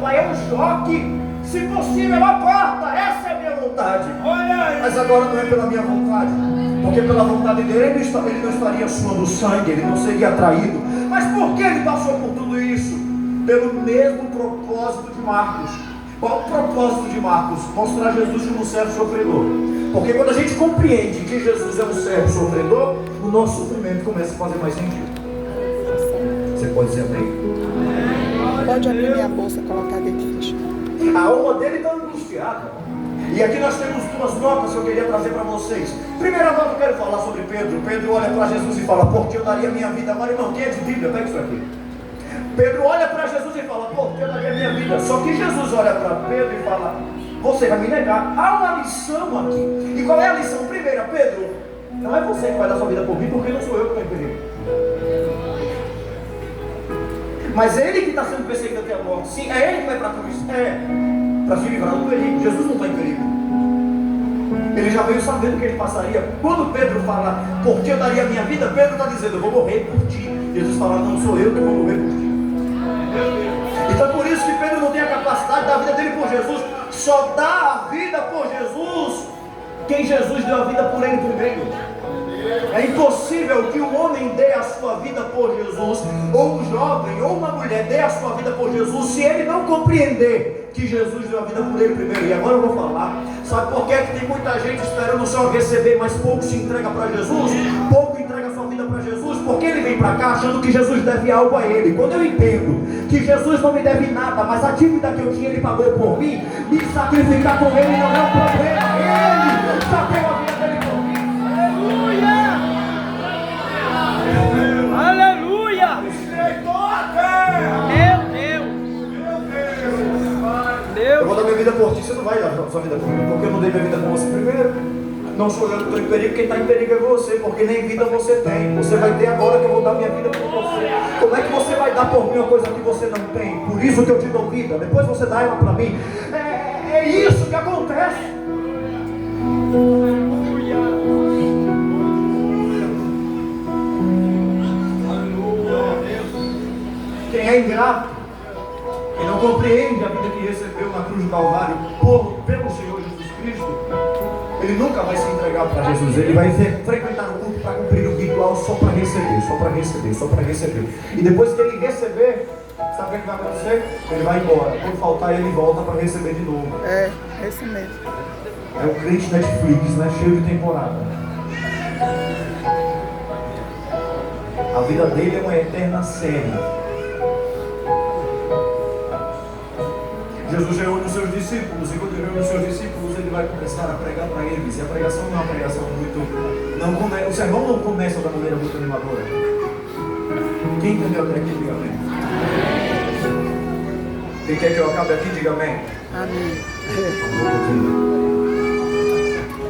Pai, é um choque. Se possível, aparta, essa é a minha vontade. Mas agora não é pela minha vontade, porque pela vontade dele ele não estaria suando sangue, ele não seria traído. Mas por que ele passou por tudo isso? Pelo mesmo propósito de Marcos. Qual o propósito de Marcos? Mostrar Jesus como um servo sofredor. Porque quando a gente compreende que Jesus é um servo sofredor, o nosso sofrimento começa a fazer mais sentido. Você pode dizer amém? Pode abrir minha bolsa e colocar dentro de ficha. A alma dele está angustiada. E aqui nós temos duas notas que eu queria trazer para vocês. Primeira nota, eu quero falar sobre Pedro. Pedro olha para Jesus e fala: porque eu daria minha vida. Agora, irmão, quem é de Bíblia? Pega isso aqui. Pedro olha para Jesus e fala: porque eu daria minha vida. Só que Jesus olha para Pedro e fala: você vai me negar. Há uma lição aqui. E qual é a lição? Primeira, Pedro, não é você que vai dar sua vida por mim, porque não sou eu que estou em perigo. Mas é ele que está sendo perseguido até a morte. Sim, é ele que vai para a cruz. É, para se livrar do perigo. Jesus não está em perigo. Ele já veio sabendo que ele passaria. Quando Pedro fala: porque eu daria a minha vida, Pedro está dizendo: eu vou morrer por ti. Jesus fala: não sou eu que vou morrer por ti. Então por isso que Pedro não tem a capacidade de dar a vida dele por Jesus. Só dá a vida por Jesus quem Jesus deu a vida por ele primeiro. É impossível que um homem dê a sua vida por Jesus, ou um jovem, ou uma mulher dê a sua vida por Jesus, se ele não compreender que Jesus deu a vida por ele primeiro. E agora eu vou falar, sabe por que tem muita gente esperando só receber, mas pouco se entrega para Jesus? Pouco entrega a sua vida para Jesus, porque ele vem para cá achando que Jesus deve algo a ele. Quando eu entendo que Jesus não me deve nada, mas a dívida que eu tinha ele pagou por mim, me sacrificar com ele não é um problema. Ele já deu a vida dele por mim. Aleluia! Eu vou dar minha vida por ti, você não vai dar sua vida por mim, porque eu não dei minha vida por você primeiro. Não sou eu que estou em perigo, quem está em perigo é você, porque nem vida você tem. Você vai ter agora que eu vou dar minha vida por você. Como é que você vai dar por mim uma coisa que você não tem? Por isso que eu te dou vida, depois você dá ela para mim. É isso que acontece. Quem é ingrato, quem não compreende a vida que recebeu na cruz do Calvário pelo Senhor Jesus Cristo, ele nunca vai se entregar para Jesus. Ele vai frequentar o culto para cumprir o ritual só para receber, só para receber, só para receber. E depois que ele receber, sabe o que vai acontecer? Ele vai embora. Quando faltar, ele volta para receber de novo. É isso mesmo. É o crente Netflix, né? Cheio de temporada. A vida dele é uma eterna série. Jesus reúne os seus discípulos, e quando ele reúne os seus discípulos, ele vai começar a pregar para eles. E a pregação não é uma pregação muito... o sermão não começa da maneira muito animadora. Quem entendeu até aqui, diga amém. Quem quer que eu acabe aqui, diga amém. Amém.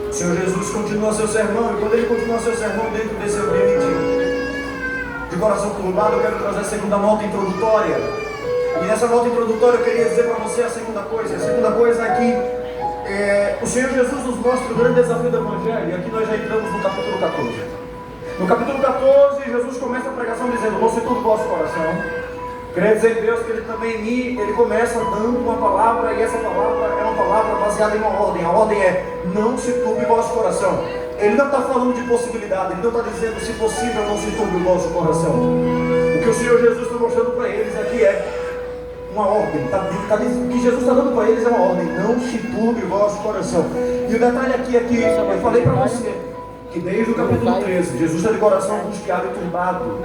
O Senhor Jesus continua seu sermão, e quando ele continua seu sermão dentro desse ambiente de coração turbado, eu quero trazer a segunda nota introdutória. E nessa nota introdutória eu queria dizer para você a segunda coisa. A segunda coisa é que o Senhor Jesus nos mostra o grande desafio do Evangelho. E aqui nós já entramos no capítulo 14. No capítulo 14, Jesus começa a pregação dizendo: não se turbe o vosso coração. Queria dizer, Deus, que ele também em mim, ele começa dando uma palavra, e essa palavra é uma palavra baseada em uma ordem. A ordem é: não se turbe o vosso coração. Ele não está falando de possibilidade, ele não está dizendo se possível não se turbe o vosso coração. O que o Senhor Jesus está mostrando para eles aqui é uma ordem. O que Jesus está dando para eles é uma ordem: não se turbe o vosso coração. E o detalhe aqui é que eu falei para você que desde o capítulo 13, Jesus está de coração angustiado e turbado.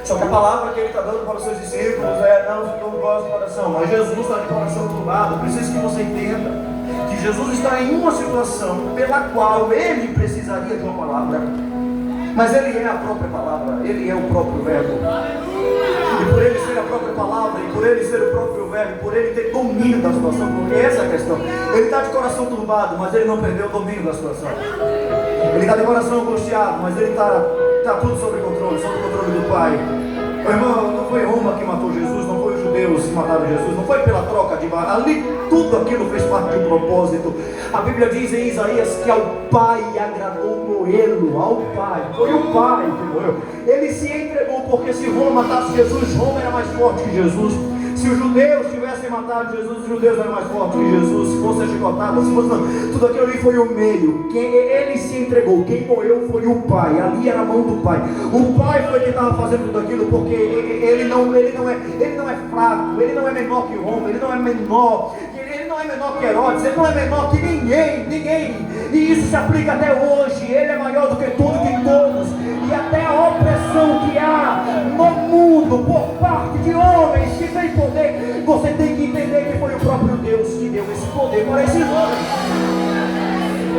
Só que a palavra que ele está dando para os seus discípulos é: não se turbe o vosso coração. Mas Jesus está de coração turbado. Preciso que você entenda que Jesus está em uma situação pela qual ele precisaria de uma palavra, mas ele é a própria palavra, ele é o próprio verbo. E por ele ser a própria palavra, e por ele ser o próprio verbo, por ele ter domínio da situação, porque essa é a questão. Ele está de coração turbado, mas ele não perdeu o domínio da situação. Ele está de coração angustiado, mas ele está tudo sob controle do Pai. Meu irmão, não foi Roma que matou Jesus, não foi os judeus que mataram Jesus, não foi pela troca de barra. Ali tudo aquilo fez parte de um propósito. A Bíblia diz em Isaías que ao Pai agradou moê-lo, ao Pai. Foi o Pai que morreu. Ele se entregou, porque se Roma matasse Jesus, Roma era mais forte que Jesus. Se os judeus tivessem e mataram Jesus, os judeus eram mais fortes que Jesus. Se fosse chicotado, se fosse não, tudo aquilo ali foi o meio. Ele se entregou, quem morreu foi o Pai. Ali era a mão do Pai. O Pai foi quem estava fazendo tudo aquilo, porque ele não é fraco, ele não é menor que Roma, ele não é menor que Herodes, ele não é menor que ninguém. E isso se aplica até hoje. Ele é maior do que tudo, que todos. E até a opressão que há no mundo por parte de homens que têm poder, você tem que entender que foi o próprio Deus que deu esse poder para esses homens.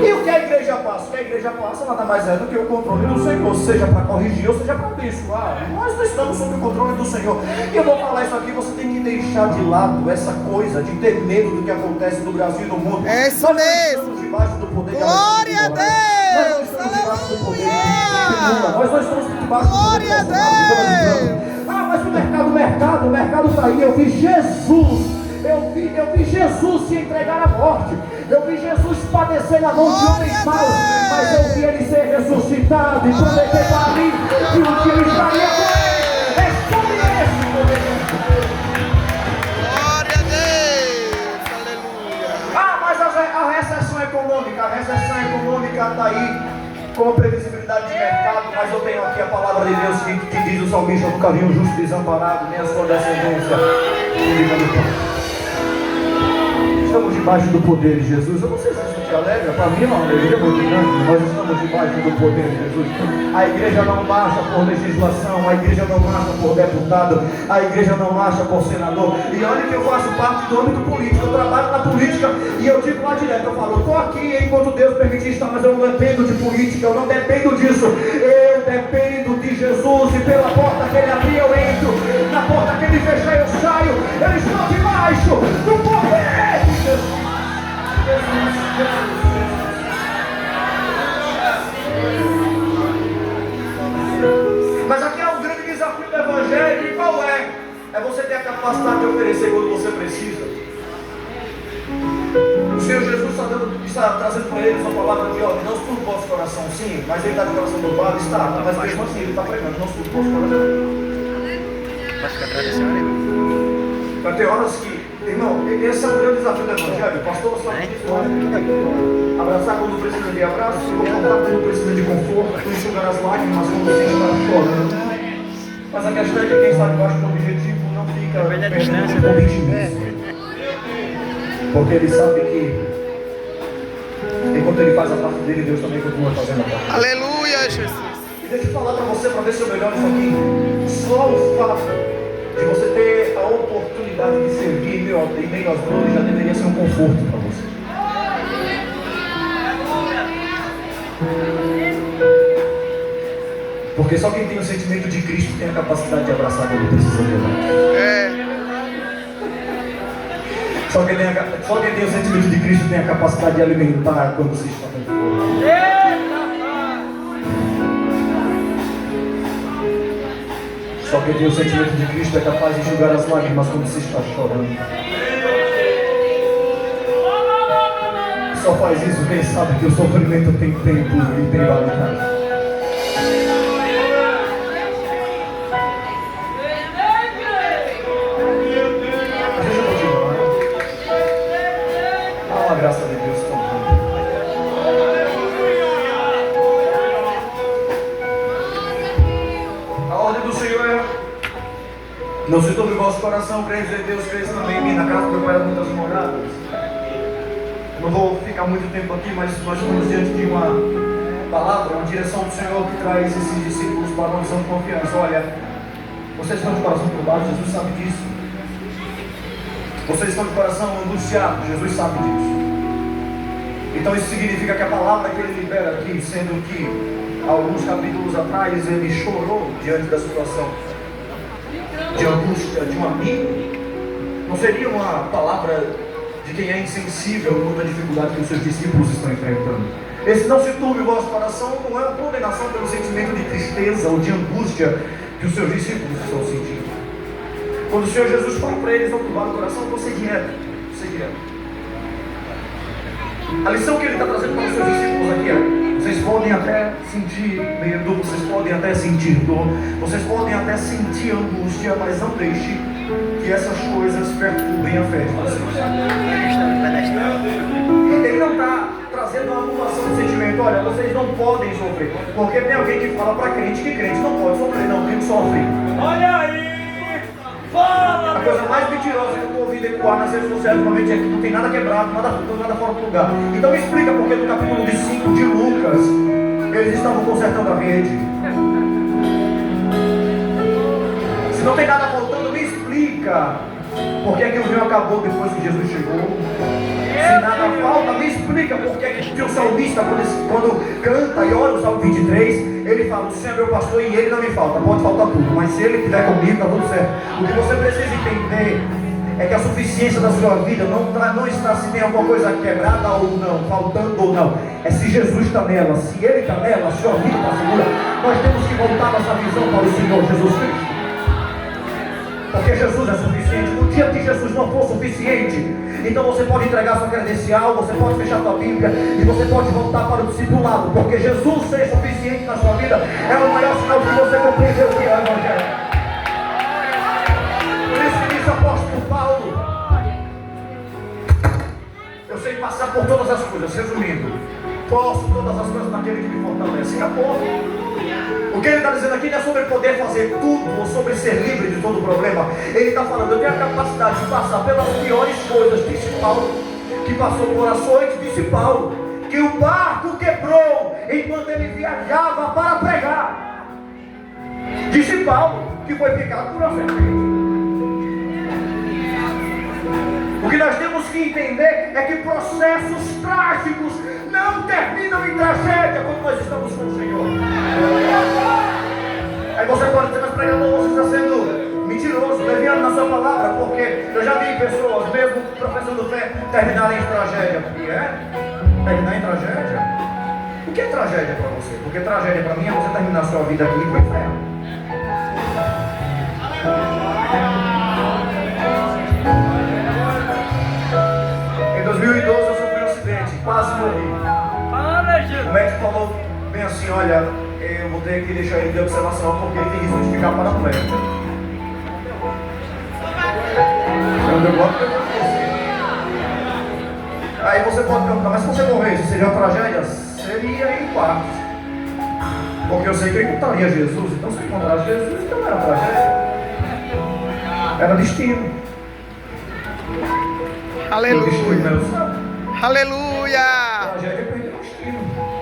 E o que a igreja passa? O que a igreja passa nada mais é do que o controle do Senhor, seja para corrigir ou seja para abençoar. Nós não estamos sob o controle do Senhor. E eu vou falar isso aqui, você tem que deixar de lado essa coisa de ter medo do que acontece no Brasil e no mundo. É isso Nós mesmo. não estamos debaixo do poder de Glória a Nós não Deus. estamos debaixo do poder de nós não estamos debaixo do poder Glória a Deus. mas o mercado está aí. Eu vi Jesus. Eu vi Jesus se entregar à morte. Eu vi Jesus padecer na mão de homens maus. Mas eu vi ele ser ressuscitado e prometer para mim que um dia ele estaria com ele. É sobre esse poder. Glória a Deus. Aleluia. Mas a recessão econômica está aí com previsibilidade de mercado. Mas eu tenho aqui a palavra de Deus que diz o salmista: nunca vi um justo desamparado, nem a sua descendência. Estamos debaixo do poder de Jesus. Eu não sei se isso te alegra. Para mim é uma alegria muito grande. Nós estamos debaixo do poder de Jesus. A igreja não marcha por legislação. A igreja não marcha por deputado. A igreja não marcha por senador. E olha que eu faço parte do âmbito político. Eu trabalho na política e eu digo lá direto. Eu falo, estou aqui enquanto Deus permitir estar, mas eu não dependo de política. Eu não dependo disso. Eu dependo de Jesus. E pela porta que ele abrir eu entro. Na porta que ele fechar eu saio. Eu estou debaixo do poder. Mas aqui é um grande desafio do Evangelho. E qual é? É você ter a capacidade de oferecer quando você precisa. O Senhor Jesus está trazendo para eles uma palavra de ordem. Não estude o vosso coração, sim, mas ele está de coração do Pai, está. Mas mesmo assim ele está pregando. Não estude o vosso coração. Pode ficar atrás da senhora. Vai ter horas que, irmão, esse é o grande desafio do Evangelho. Pastor, só diz, abraçar quando precisa de abraço, confortar quando precisa de conforto, enxugar as lágrimas quando você está chorando. Mas a questão é que quem está debaixo do objetivo não fica perdendo o otimismo. Porque ele sabe que enquanto ele faz a parte dele, Deus também continua fazendo a parte. Aleluia, Jesus. E deixa eu falar para você, para ver se eu melhoro isso aqui. Só o fato de você ter a oportunidade de servir em meio às dores já deveria ser um conforto para você. Porque só quem tem o sentimento de Cristo tem a capacidade de abraçar quando precisa dele. Só quem tem o sentimento de Cristo tem a capacidade de alimentar quando se está com fome. Só quem tem o sentimento de Cristo é capaz de enxugar as lágrimas quando se está chorando. Só faz isso quem sabe que o sofrimento tem tempo e tem validade. Deixa eu continuar. Há uma graça de Deus tão grande. A ordem do Senhor é: não se turbe o vosso coração, credes em Deus, credes também em mim. Na casa do meu Pai há muitas moradas. Não vou ficar muito tempo aqui, mas nós estamos diante de uma palavra, uma direção do Senhor que traz esses discípulos para uma visão de confiança. Olha, vocês estão de coração turbado, Jesus sabe disso. Vocês estão de coração angustiado, Jesus sabe disso. Então isso significa que a palavra que ele libera aqui, sendo que alguns capítulos atrás ele chorou diante da situação de angústia de um amigo, não seria uma palavra de quem é insensível quanto à dificuldade que os seus discípulos estão enfrentando. Esse não se turbe o vosso coração não é uma condenação pelo sentimento de tristeza ou de angústia que os seus discípulos estão sentindo. Quando o Senhor Jesus fala para eles não turbar o coração, você direto. A lição que ele está trazendo para os seus discípulos aqui é: vocês podem até sentir medo, vocês podem até sentir dor, vocês podem até sentir angústia, mas não deixe que essas coisas perturbem a fé de vocês. Ele não está trazendo uma anulação do sentimento. Olha, vocês não podem sofrer. Porque tem alguém que fala para crente que crente não pode sofrer. Não, crente sofre. Olha aí! Fala! A coisa mais mentirosa que eu estou ouvindo ecoar nas redes sociais ultimamente é que não tem nada quebrado, nada fora do lugar. Então me explica porque no capítulo 5 de Lucas eles estavam consertando a rede. Se não tem nada voltando, me explica por que o rio acabou depois que Jesus chegou. Se nada falta, me explica por que o salmista, quando canta e ora o Salmo 23, ele fala: o Senhor é meu pastor e ele não me falta. Pode faltar tudo, mas se ele estiver comigo, está tudo certo. O que você precisa entender é que a suficiência da sua vida não está se tem alguma coisa quebrada ou não, faltando ou não. É se Jesus está nela. Se ele está nela, a sua vida está segura. Nós temos que voltar nossa visão para o Senhor Jesus Cristo. Porque Jesus é suficiente. No dia que Jesus não for suficiente, então você pode entregar sua credencial, você pode fechar sua Bíblia e você pode voltar para o discipulado. Porque Jesus ser suficiente na sua vida é o maior sinal que você compreendeu o que é o Evangelho. Por isso que diz o apóstolo Paulo: eu sei passar por todas as coisas. Resumindo, posso todas as coisas naquele que me fortalece. Acabou. O que ele está dizendo aqui não é sobre poder fazer tudo ou sobre ser livre de todo problema. Ele está falando: eu tenho a capacidade de passar pelas piores coisas. Disse Paulo, que passou por açoite. Disse Paulo, que o barco quebrou enquanto ele viajava para pregar. Disse Paulo, que foi picado por uma serpente. O que nós temos que entender é que processos trágicos não terminam em tragédia quando nós estamos com o Senhor. Aí você pode dizer: mas pregador, você está sendo mentiroso, leviano na sua palavra, porque eu já vi pessoas, mesmo professando fé, terminarem em tragédia. E é? Terminar em tragédia? O que é tragédia para você? Porque tragédia para mim é você terminar a sua vida aqui com o inferno. Em 2012 eu sofri um acidente, quase morri. O médico falou bem assim: olha, eu vou ter que deixar ele de observação porque ele tem risco de ficar paraplégico. Aí você pode perguntar: mas se você morresse, seria uma tragédia? Seria em partes. Porque eu sei que eu encontraria Jesus. Então se eu encontrasse Jesus, então não era tragédia, era destino. Aleluia. Aleluia. Tragédia é perder o destino.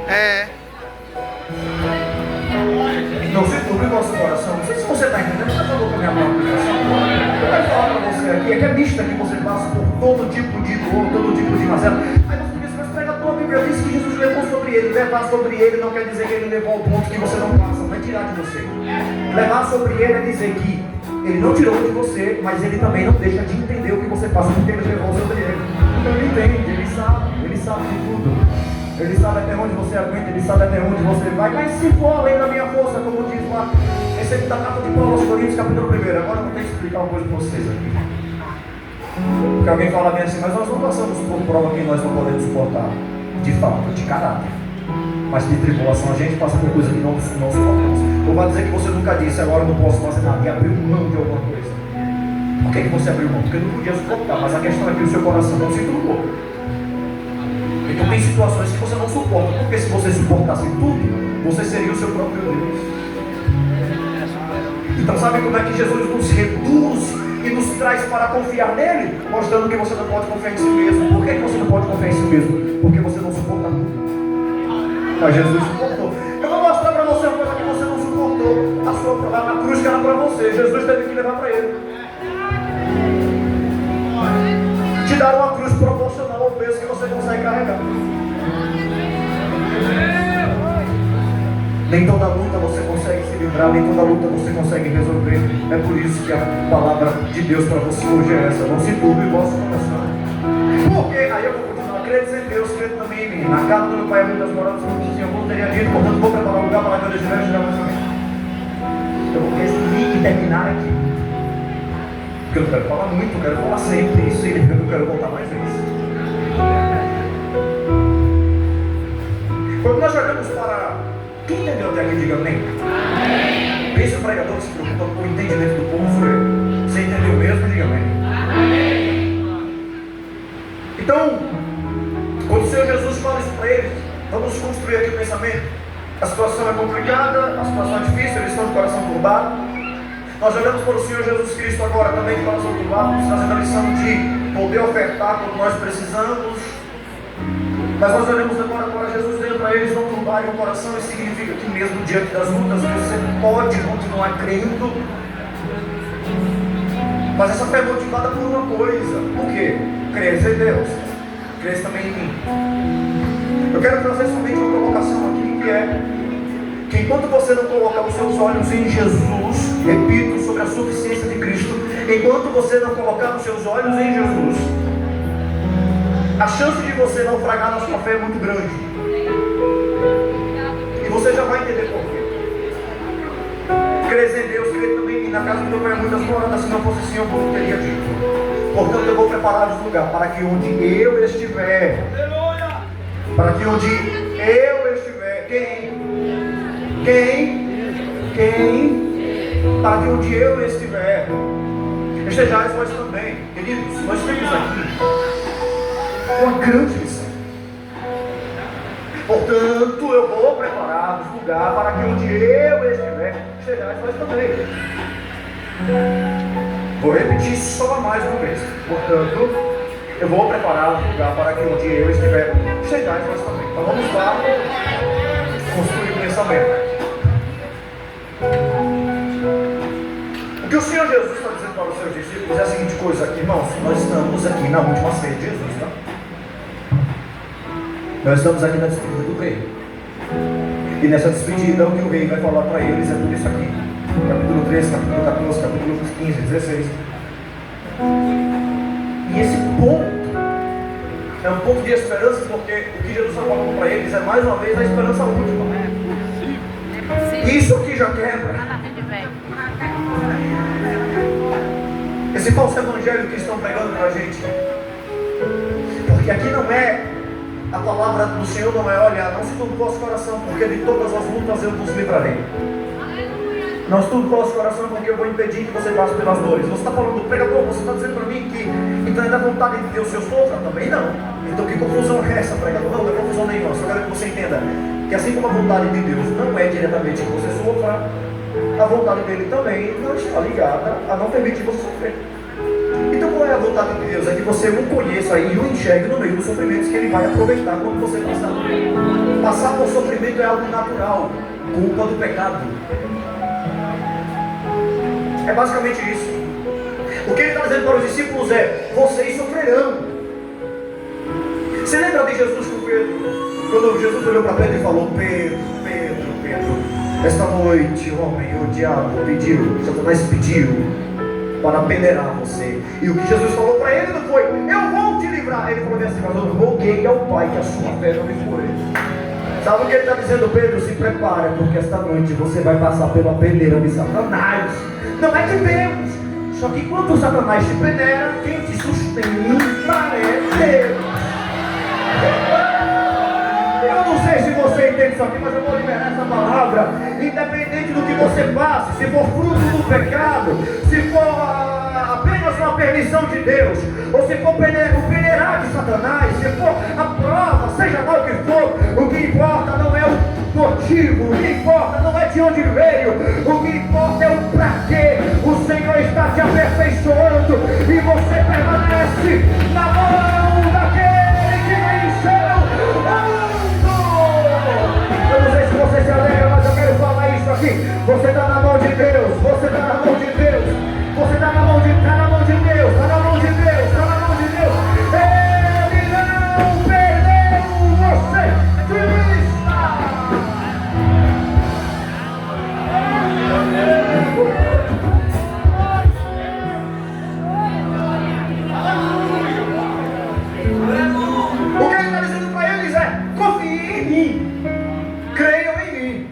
É. Não se turbe o nosso coração. Não sei se você está entendendo, mas eu vou com a minha própria aplicação. Eu quero falar para você aqui, é que é mista que você passa por todo tipo de dor, todo tipo de mazela. Aí você diz: mas pregador, a Bíblia diz que Jesus levou sobre ele. Levar sobre ele não quer dizer que ele levou ao ponto que você não passa, não é tirar de você. Levar sobre ele é dizer que ele não tirou de você, mas ele também não deixa de entender o que você passa porque ele levou sobre ele. Então ele entende, ele sabe de tudo. Ele sabe até onde você aguenta, ele sabe até onde você vai. Mas se for além da minha força, como diz lá em segunda carta de Paulo aos Coríntios, capítulo 1. Agora eu vou ter que explicar uma coisa para vocês aqui. Porque alguém fala bem assim: mas nós não passamos por prova que nós não podemos suportar. De fato, de caráter. Mas de tribulação a gente passa por coisa que não suportamos. Ou vai dizer que você nunca disse: agora eu não posso fazer nada, e abriu mão de alguma coisa. Por que você abriu mão? Porque não podia suportar. Mas a questão é que o seu coração não se turcou. Então tem situações que você não suporta, porque se você suportasse tudo, você seria o seu próprio Deus. Então sabe como é que Jesus nos reduz e nos traz para confiar nele? Mostrando que você não pode confiar em si mesmo. Por que você não pode confiar em si mesmo? Porque você não suporta tudo. Mas Jesus suportou. Eu vou mostrar para você uma coisa que você não suportou. A cruz que era para você, Jesus teve que levar para ele. Te dar uma cruz proporcional ao peso que você consegue carregar. Nem toda luta você consegue se livrar, nem toda luta você consegue resolver. É por isso que a palavra de Deus para você hoje é essa: não se turbe o vosso coração. Porque, aí eu vou continuar: crede em Deus, crede também em mim. Na casa do meu pai há muitas moradas, como dizia, eu não teria dito, portanto vou preparar um lugar para que eu estiver e chegar mais ou menos. Eu vou resumir e terminar aqui. Porque eu não quero falar muito, eu quero falar sempre. Isso significa que eu quero voltar mais vezes. Quando nós olhamos para... Quem entendeu até aqui, diga amém. Pense o pregador que se preocupa com o entendimento do povo. Você entendeu mesmo? Então, quando o Senhor Jesus fala isso para eles, vamos construir aqui o pensamento. A situação é complicada, a situação é difícil, eles estão de coração turbado. Nós olhamos para o Senhor Jesus Cristo agora também de coração turbado, nos trazendo a lição de poder ofertar quando nós precisamos. Mas nós olhamos agora para Jesus dizendo para eles não turbarem o coração. Isso significa que mesmo diante das lutas você pode continuar crendo. Mas essa fé é motivada por uma coisa. O quê? Crer em Deus, crer também em mim. Eu quero trazer somente uma colocação aqui, que é que enquanto você não colocar os seus olhos em Jesus, repito, sobre a suficiência de Cristo, enquanto você não colocar os seus olhos em Jesus, a chance de você naufragar na sua fé é muito grande. E você já vai entender por quê. Crer em Deus, crer também em mim. Na casa do meu pai é muitas moradas, se não fosse assim eu não teria dito. Portanto, eu vou preparar os lugares para que onde eu estiver, para que onde eu estiver, para que onde eu estiver, estejais vós também. Queridos, nós temos aqui uma grande lição. Portanto, eu vou preparar os lugares para que onde eu estiver, estejais vós também. Vou repetir só mais uma vez. Portanto, eu vou preparar um lugar para que onde eu estiver, estejais vós também. Então vamos lá construir o pensamento. O que o Senhor Jesus está dizendo para os seus discípulos é a seguinte coisa aqui, irmãos. Nós estamos aqui na última ceia de Jesus, tá? Nós estamos aqui na despedida do rei. E nessa despedida o que o rei vai falar para eles é tudo isso aqui. Capítulo 13, capítulo 14, capítulo 15, 16. E esse ponto é um ponto de esperança, porque o que Jesus está falando para eles é mais uma vez a esperança última. Isso aqui já quebra esse falso evangelho que estão pregando para a gente. Porque aqui não é a palavra do Senhor, não é: olha, não se turbe o vosso coração, porque de todas as lutas eu vos livrarei. Não se turbe o vosso coração, porque eu vou impedir que você passe pelas dores. Você está falando do pregador, você está dizendo para mim que então é da vontade de Deus se eu sofra? Também não. Então que confusão é essa, pregador? Não, não é confusão nenhuma. Só quero que você entenda que assim como a vontade de Deus não é diretamente que você sofra, a vontade dele também não está ligada a não permitir você sofrer. Então qual é a vontade de Deus? É que você o conheça e o enxergue no meio dos sofrimentos que ele vai aproveitar quando você passar. Passar por sofrimento é algo natural, culpa do pecado. É basicamente isso. O que ele está dizendo para os discípulos é: vocês sofrerão. Você lembra de Jesus com Pedro? Quando Jesus olhou para Pedro e falou: Pedro, esta noite, homem, o diabo pediu, Satanás pediu para peneirar você. E o que Jesus falou para ele não foi: eu vou te livrar. Ele falou assim: mas eu roguei ao Pai que a sua fé não me fure. Sabe o que ele está dizendo, Pedro? Se prepara, porque esta noite você vai passar pela peneira de Satanás. Não é de Deus. Só que quando o Satanás te peneira, quem te sustenta é Deus. Eu não sei se você entende isso aqui, mas eu vou liberar essa palavra. Independente do que você passe, se for fruto do pecado, se for apenas uma permissão de Deus, ou se for o peneirar de Satanás, se for a prova, seja lá o que for, o que importa não é o motivo, o que importa não é de onde veio, o que importa é o pra quê. O Senhor está te aperfeiçoando e você permanece na mão daquele que venceu o mundo. Eu não sei se você se alegra, mas eu quero falar isso aqui. Você está na mão de Deus, você está na mão de Deus, você está na mão de Deus, está na mão de Deus, está na mão de Deus, está na mão de Deus. Ele não perdeu você de vista. O que ele está dizendo para eles é: confiem em mim, creiam em mim.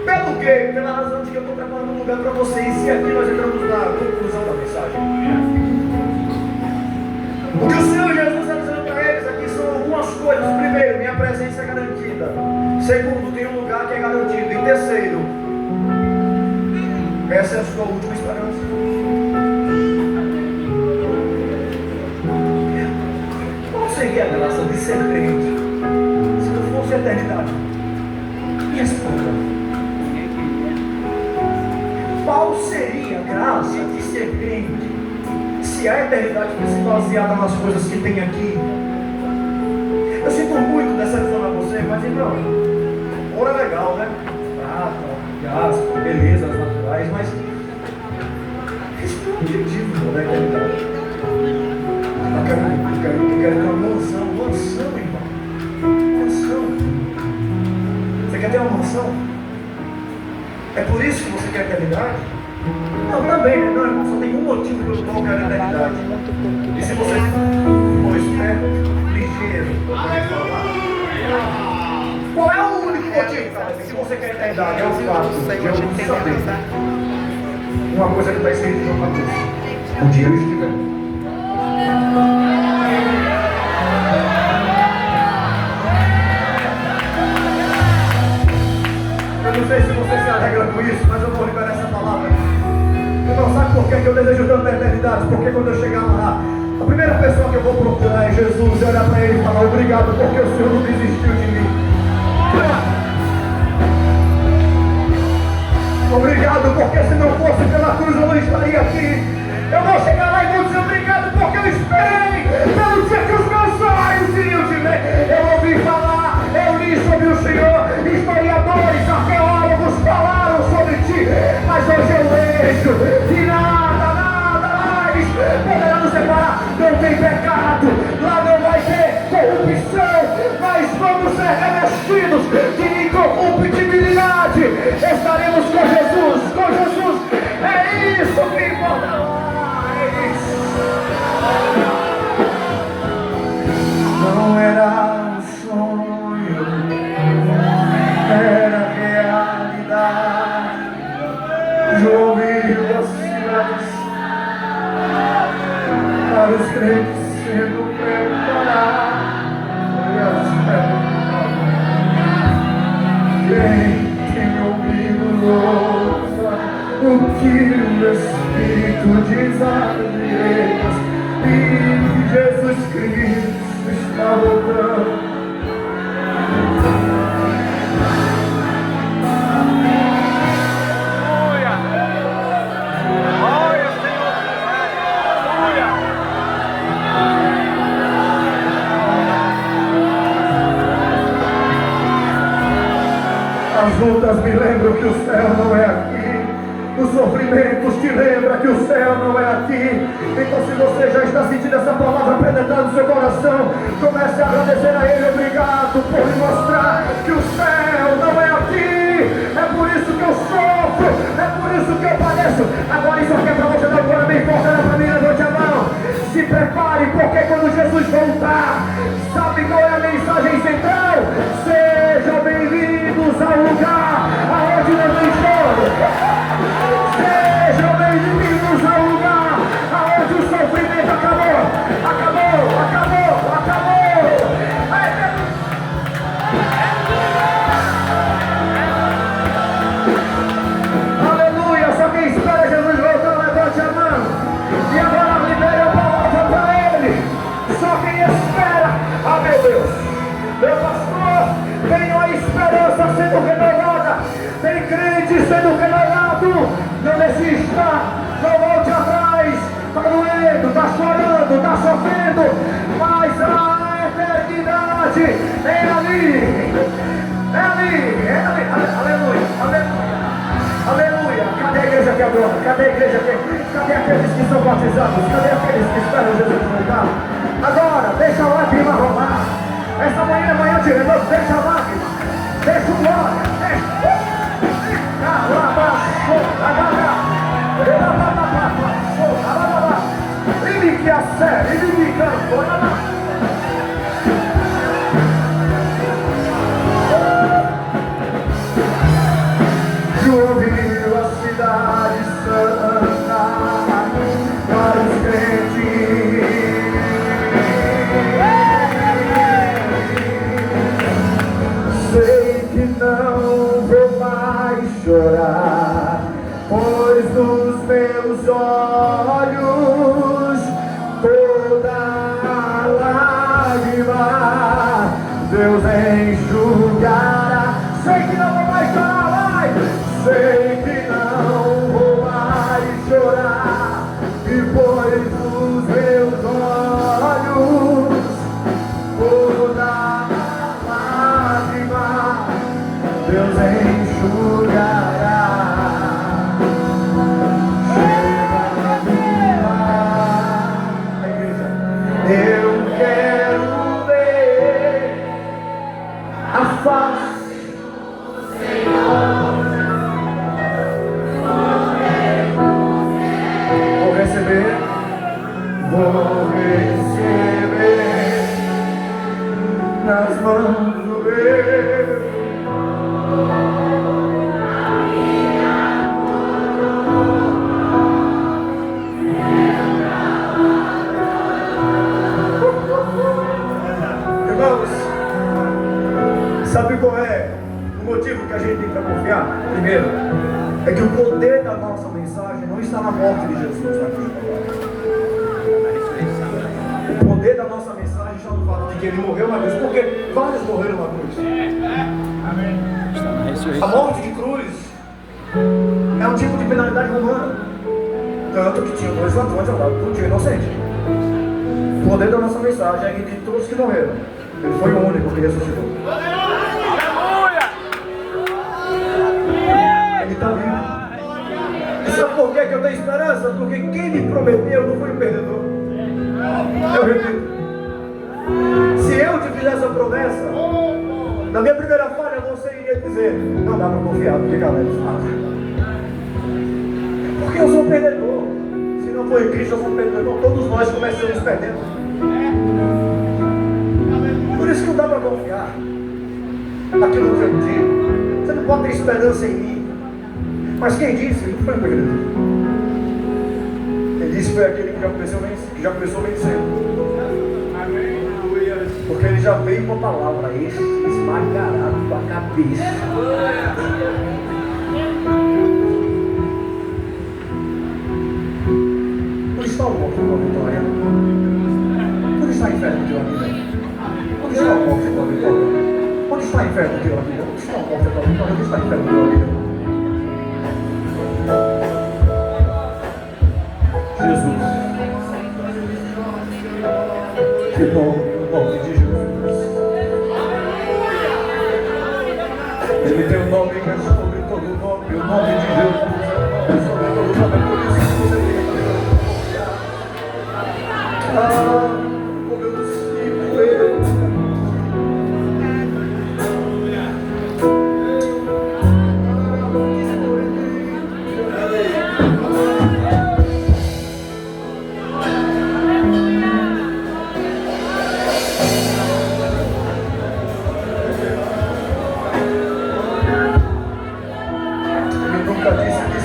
Pelo quê? Pela razão de que eu estou preparando um lugar para vocês. E aqui nós entramos na conclusão da mensagem. O que o Senhor Jesus está dizendo para eles aqui são algumas coisas. Primeiro, minha presença é garantida. Segundo, tem um lugar que é garantido. E terceiro, essa é a sua última esperança. seria a graça de ser crente se não fosse a eternidade? Me responda. Qual seria a graça de ser crente se a eternidade fosse baseada nas coisas que tem aqui? Eu sinto muito decepcionar você, mas irmão, ouro é legal, né? Prata, jaspe, belezas naturais, mas esse não é o objetivo da eternidade. Eu quero ter uma mansão, irmão. Mansão. Você quer ter uma mansão? É por isso que você quer a eternidade? Não, também, né? Não, irmão, só tem um motivo pelo qual eu quero a eternidade. E se você for esperto, ligeiro, qual é o único motivo, cara? Se você quer a eternidade, é o fato de eu saber uma coisa que está escrita em João 14. Um dia eu estiver. Eu não sei se você se alegra com isso, mas eu vou liberar essa palavra. Então, sabe por que eu desejo tanto a eternidade? Porque quando eu chegar lá, a primeira pessoa que eu vou procurar é Jesus, e olhar para ele e falar: obrigado porque o Senhor não desistiu de mim. Obrigado porque se não fosse pela cruz eu não estaria aqui. Eu vou chegar lá e vou dizer obrigado porque eu esperei pelo dia que os meus olhos iriam te ver. Eu ouvi falar, eu li sobre o Senhor, historiadores, arqueólogos falaram sobre ti, mas hoje eu vejo e nada mais poderá nos separar. Não tem pecado, lá não vai ter corrupção, mas vamos ser revestidos de incorruptibilidade. Estaremos com Jesus, com Jesus. É isso que importa. Não era um sonho, era realidade. João viu as cidades para os crentes sendo preparados. Quem tem ouvido ouça o que o Espírito diz às igrejas, e Jesus Cristo está voltando. As lutas me lembram que o céu não é aqui. Os sofrimentos te lembram que o céu não é aqui. Então, se você já está sentindo essa palavra penetrando no seu coração, comece a agradecer a Ele. Obrigado por me mostrar que o céu não é aqui. É por isso que eu sofro, é por isso que eu padeço. Agora isso aqui é para você dar uma bem forte. Olha para mim, levante a mão. Se prepare, porque quando Jesus voltar, sabe qual é a mensagem central? Sejam bem-vindos ao lugar aonde não tem choro. Sejam bem-vindos ao lugar aonde o sofrimento acabou. Aleluia, só quem espera Jesus voltar, levante a mão. E agora libere a palavra para ele. Só quem espera, meu Deus, meu pastor, tenho a esperança sendo renovada. Tem crente sendo renovado. Não desista, não volte atrás. Está doendo, está chorando, está sofrendo, mas a eternidade é ali. Aleluia. Cadê a igreja aqui agora? Cadê a igreja aqui? Cadê aqueles que são batizados? Cadê aqueles que esperam Jesus voltar? Agora, deixa a lágrima rolar. Essa manhã é manhã de renovo, deixa a lágrima. Deixa o glória. Ele que a sério, ele me cantou. João viu a cidade santa para os crentes. Deus enxugará. Sei que não vou mais chorar, vai! Sei que não vou mais chorar, depois dos meus olhos toda lágrima Deus enxugará. Chega lá, a igreja. Eu quero ver a face. Vou receber nas mãos do meu. Irmãos, sabe qual é o motivo que a gente tem para confiar? Primeiro, é que o poder da nossa mensagem não está na morte de Jesus na cruz. O poder da nossa mensagem está no fato de que ele morreu na cruz, porque vários morreram na cruz. A morte de cruz é um tipo de penalidade humana, tanto que tinha dois ladrões ao lado do tio inocente. O poder da nossa mensagem é que de todos que morreram, ele foi o único que ressuscitou. Ele está vivo. E sabe por que eu tenho esperança? Porque quem me prometeu não foi um perdedor. Eu repito, se eu te fizesse a promessa, na minha primeira falha você iria dizer: não dá para confiar, porque galera fala. Porque eu sou um perdedor. Se não for em Cristo, eu sou um perdedor. Todos nós começamos perdendo. Por isso que não dá para confiar naquilo que eu digo. Você não pode ter esperança em mim. Mas quem disse? Não foi um perdedor. Quem disse foi aquele que já começou vencendo. Porque ele já veio com a palavra: esse esmagará a tua cabeça. Onde está o morto com a vitória? Onde está o inferno de tua vida? Onde está o morto com a vitória? Onde está o inferno de tua vida? Onde está o morto com a vitória? Onde está o inferno de tua vida? Jesus, que o nome de Jesus. Ele tem um nome que é sobre todo nome, o nome de Jesus é sobre todo nome. É por isso que você tem que confiar. Como eu sinto ele.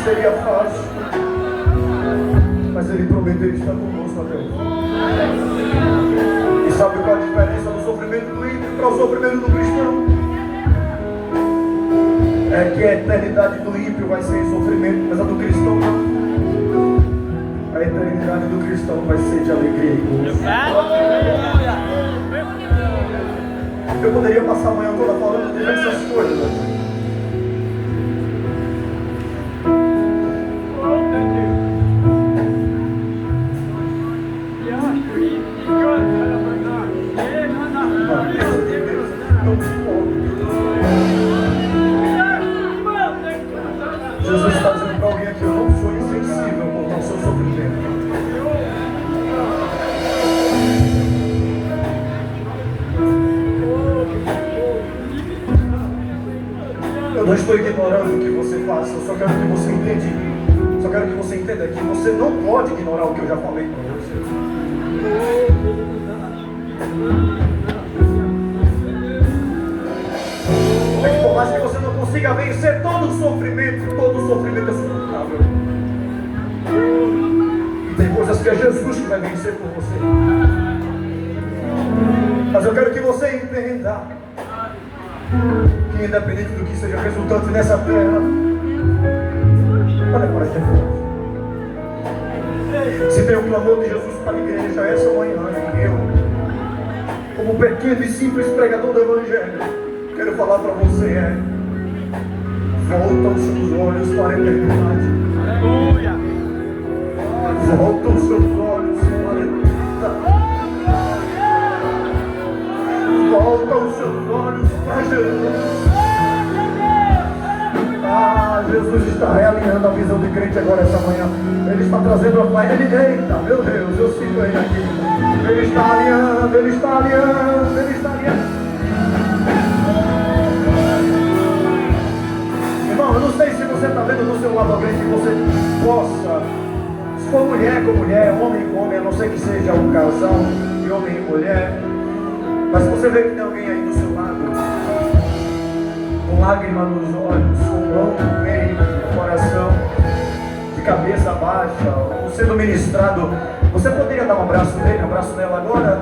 Seria fácil, mas ele prometeu estar conosco até hoje. E sabe qual a diferença do sofrimento do ímpio para o sofrimento do cristão? É que a eternidade do ímpio vai ser em sofrimento, mas a do cristão não. A eternidade do cristão vai ser de alegria e gozo. Eu poderia passar a manhã toda falando de diversas coisas, né? Jesus está dizendo para alguém aqui: eu não sou insensível contra o seu sofrimento. Eu não estou ignorando o que você faz, eu só quero que você entenda. Só quero que você entenda que você não pode ignorar o que eu já falei para você. É que por mais que você não consiga vencer todo o sofrimento é suportável. E tem coisas que é Jesus que vai vencer por você. Mas eu quero que você entenda que independente do que seja resultante nessa terra, olha para essa. Se tem o clamor de Jesus para a igreja essa manhã, como pequeno e simples pregador do Evangelho, quero falar para você volta os seus olhos para a eternidade. Aleluia. Volta os seus olhos para a eternidade. Volta os seus olhos para Jesus. Jesus está realinhando a visão de crente agora essa manhã. Ele está trazendo a paz. Eita, meu Deus, eu sinto ele aqui. Ele está alinhando, ele está alinhando, ele está alinhando. Irmão, eu não sei se você está vendo do seu lado alguém que você possa, se for mulher com mulher, homem com homem, a não ser que seja um casal de homem e mulher, mas se você vê que tem alguém aí do seu lado, com lágrima nos olhos, com mão no meio do coração, de cabeça baixa, ou sendo ministrado, você poderia dar um abraço nele, um abraço nela agora?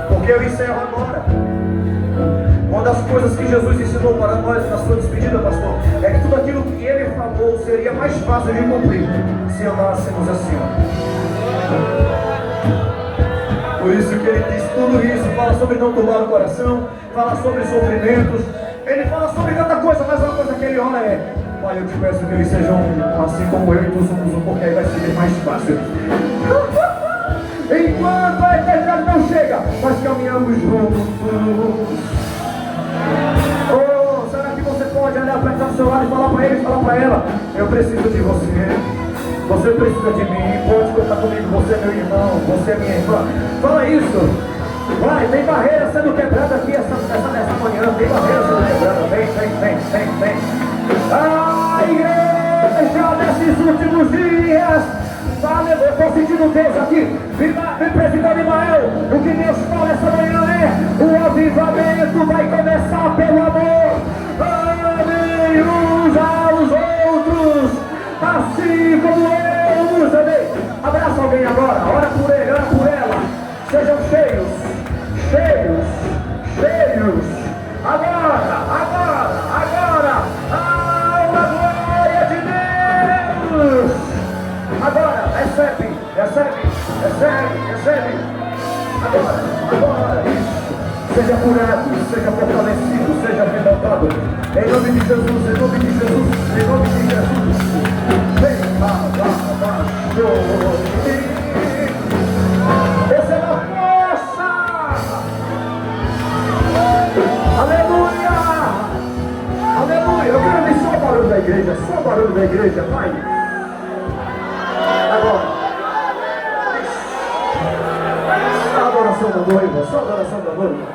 Porque eu encerro agora. Uma das coisas que Jesus ensinou para nós na sua despedida, pastor, é que tudo aquilo que ele falou seria mais fácil de cumprir se andássemos assim. Por isso que ele diz tudo isso, fala sobre não tomar o coração, fala sobre sofrimentos, ele fala sobre tanta coisa, mas uma coisa que ele ora é: Pai, eu te peço que eles sejam assim como eu e tu somos um, porque aí vai ser mais fácil. Enquanto a eternidade não chega, nós caminhamos juntos. Oh, será que você pode olhar para cá do seu lado e falar para ele, falar para ela: eu preciso de você. Você precisa de mim, pode contar comigo, você é meu irmão, você é minha irmã. Fala isso. Vai, tem barreira sendo quebrada aqui essa manhã, tem barreira sendo quebrada, vem. A igreja nesses últimos dias, eu estou sentindo Deus aqui. Vem presbítero Imael, o que Deus fala essa manhã é: o avivamento vai começar pelo amor. Amem uns aos outros, assim como eu vos amei. Abraça alguém agora, ora por ele, ora por ela. Sejam cheios. Agora, a glória de Deus. Agora, recebe. Agora, isso. Seja curado, seja fortalecido, seja renovado. Em nome de Jesus, em nome de Jesus, em nome de Jesus. Receba força. Aleluia. Eu quero ver só o barulho da igreja, vai. Agora. Só a adoração da noiva,